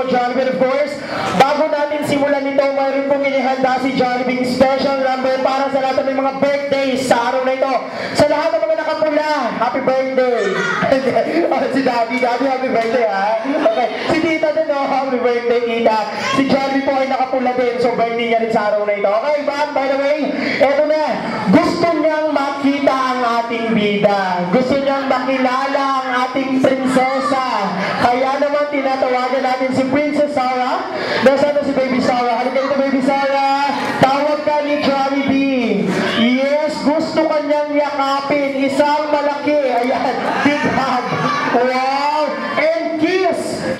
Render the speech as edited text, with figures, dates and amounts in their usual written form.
mo, Jollibee. Of course, bago natin simulan ito, mayroon pong inihanda si Jollibee special number para sa lahat ng mga birthdays sa araw na ito. Sa lahat ng mga nakapula, happy birthday! Si Daddy, happy birthday ha? Okay, si Tita din happy birthday Tita. Si Jollibee po ay nakapula din, so birthday niya rin sa araw na ito. Okay, by the way, eto na, gusto niyang makita ang ating bida. Gusto niyang makilala ang ating prinsesa. Kaya naman tinatawagan natin si Princess Sarah. Nasaan na si Baby Sarah? Halika dito, Baby Sarah. Tawag ka ni Jollibee. Yes, gusto kanyang yakapin. Isang malaki. Ayan, big hug. Wow.